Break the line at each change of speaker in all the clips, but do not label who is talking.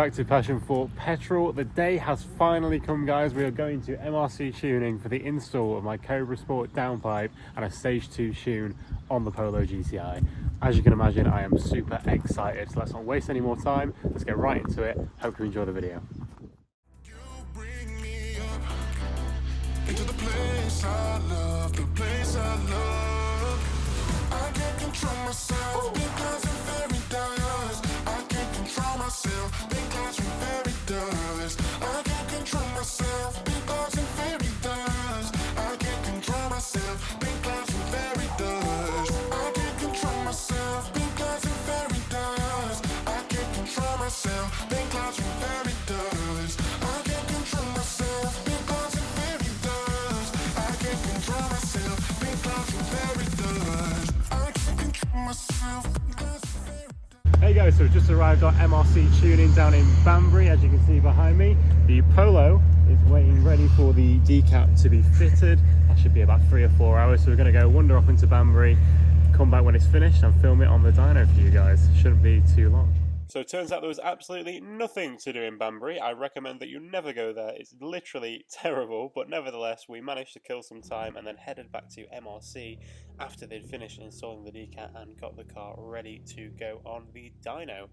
back to Passion for Petrol. The day has finally come, guys. We are going to MRC tuning for the install of my Cobra Sport downpipe and a stage 2 tune on the Polo GTI. As you can imagine, I am super excited. So let's not waste any more time. Let's get right into it. Hope you enjoy the video.
Into the place I love, the place I love. I can't control myself because I'm very dust. I can't control myself because I'm very dust. I can't control myself because I'm very dust. I can't control myself because I'm very dust. I can't control myself because I'm very dust. I can't control myself because I'm very dust. I can't control myself because I'm very dust. I can't control myself because I'm very dust. I can't control myself because I'm very dust.
Hey guys, so we've just arrived at MRC tuning down in Banbury. As you can see behind me, the Polo is waiting ready for the decat to be fitted. That should be about 3 or 4 hours. So we're going to go wander off into Banbury, come back when it's finished and film it on the dyno for you guys. Shouldn't be too long. So it turns out there was absolutely nothing to do in Banbury. I recommend that you never go there. It's literally terrible, but nevertheless, we managed to kill some time and then headed back to MRC after they'd finished installing the decat and got the car ready to go on the dyno.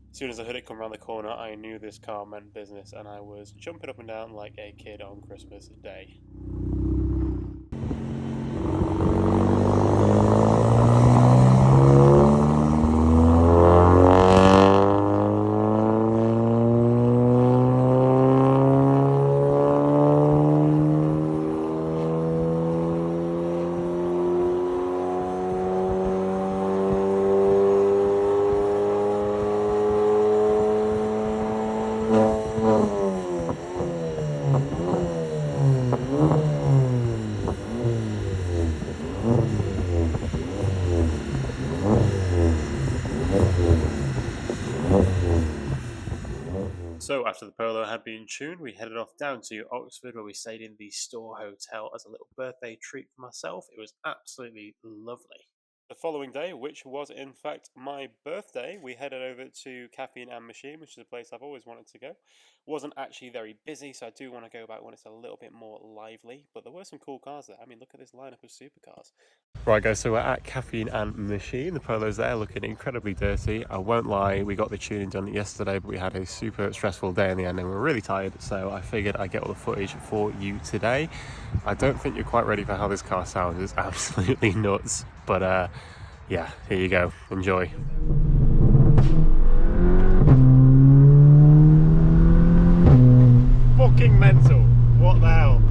As soon as I heard it come around the corner, I knew this car meant business and I was jumping up and down like a kid on Christmas Day. So after the Polo had been tuned, we headed off down to Oxford where we stayed in the Store Hotel as a little birthday treat for myself. It was absolutely lovely. The following day, which was in fact my birthday, we headed over to Caffeine and Machine, which is a place I've always wanted to go. Wasn't actually very busy, so I do want to go back when it's a little bit more lively, but there were some cool cars there. I mean, look at this lineup of supercars. Right guys, so we're at Caffeine and Machine. The Polo's there looking incredibly dirty. I won't lie, we got the tuning done yesterday, but we had a super stressful day in the end and we were really tired, so I figured I'd get all the footage for you today. I don't think you're quite ready for how this car sounds. It's absolutely nuts, but yeah, here you go. Enjoy. Fucking mental. What the hell?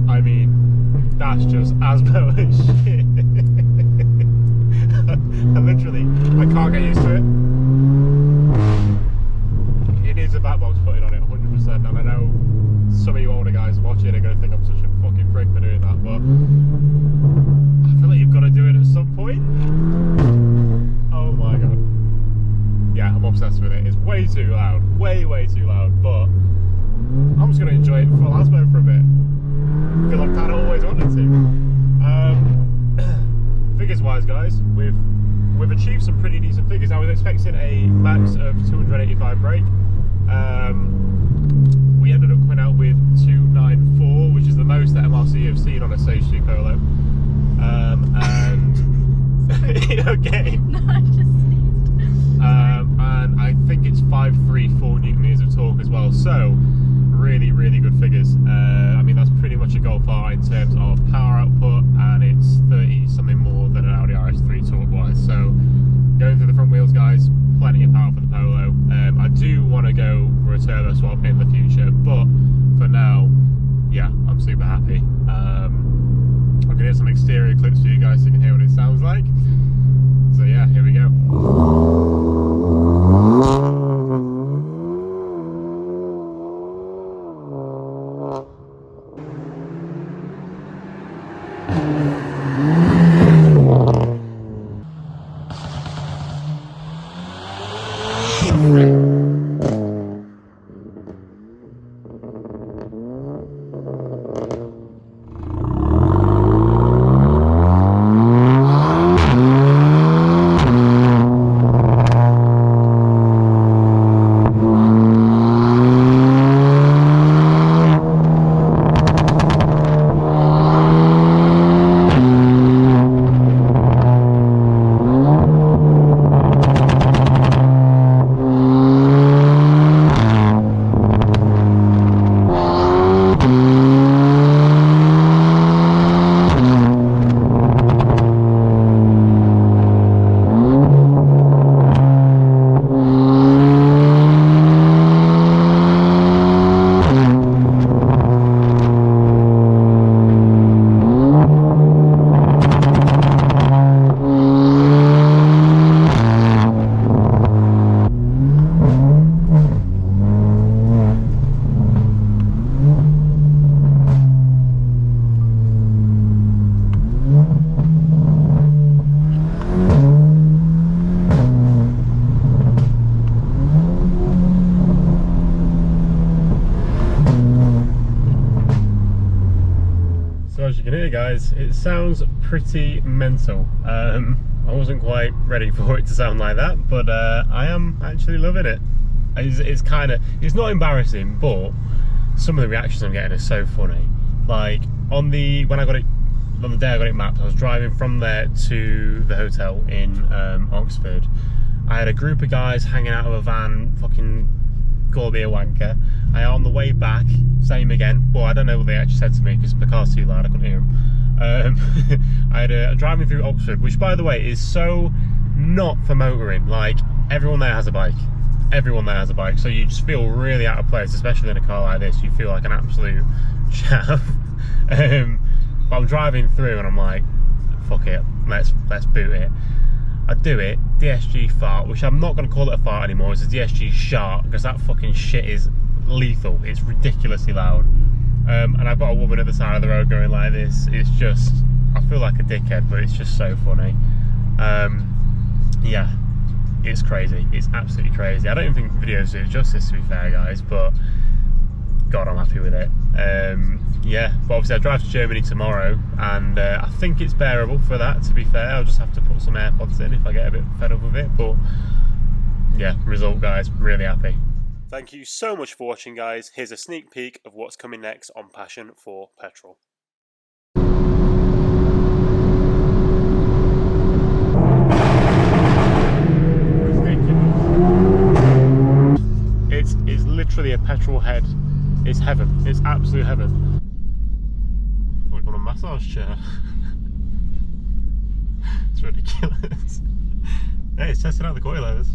I mean, that's just Asbo as shit. I can't get used to it. It needs a back box putting on it, 100%. And I know some of you older guys watching are going to think I'm such a fucking prick for doing that, but I feel like you've got to do it at some point. Oh my god. Yeah, I'm obsessed with it. It's way too loud. Way too loud, but I'm just going to enjoy it full Asbo for a bit. Because I've kind of always wanted to. Figures wise, guys, we've achieved some pretty decent figures. I was expecting a max of 285 brake. We ended up coming out with 294, which is the most that MRC have seen on a stage 2 Polo. And okay.
No, I just sneezed.
And I think it's 534 Newton meters of torque as well. So really good figures. I mean, that's pretty much a goal far in terms of power output, and it's 30 something more than an Audi RS3 torque wise. So going through the front wheels, guys, plenty of power for the Polo. I do want to go for a turbo swap in the future, but for now, yeah, I'm super happy. I'm gonna get some exterior clips for you guys so you can hear what it sounds like. So yeah, here we go. can hear, guys, it sounds pretty mental. I wasn't quite ready for it to sound like that, but I am actually loving it. It's kind of, it's not embarrassing, but some of the reactions I'm getting are so funny. Like on the day I got it mapped, I was driving from there to the hotel in Oxford. I had a group of guys hanging out of a van, fucking called me a wanker. On the way back, same again, but I don't know what they actually said to me because the car's too loud, I couldn't hear them. I had driving through Oxford, which by the way is so not for motoring. Like everyone there has a bike. Everyone there has a bike, so you just feel really out of place, especially in a car like this. You feel like an absolute chav. But I'm driving through and I'm like, fuck it, let's boot it. I do it, DSG fart, which I'm not going to call it a fart anymore, it's a DSG shark, because that fucking shit is lethal. It's ridiculously loud. And I've got a woman at the side of the road going like this. It's just, I feel like a dickhead, but it's just so funny. Yeah. It's crazy. It's absolutely crazy. I don't even think videos do it justice, to be fair, guys, but God, I'm happy with it. Yeah, but obviously I drive to Germany tomorrow, and I think it's bearable for that, to be fair. I'll just have to put some AirPods in if I get a bit fed up with it, but yeah, result, guys, really happy. Thank you so much for watching, guys. Here's a sneak peek of what's coming next on Passion for Petrol. It's literally a petrol head. It's heaven. It's absolute heaven. Oh, we've got a massage chair. It's ridiculous. Hey, it's testing out the coilovers.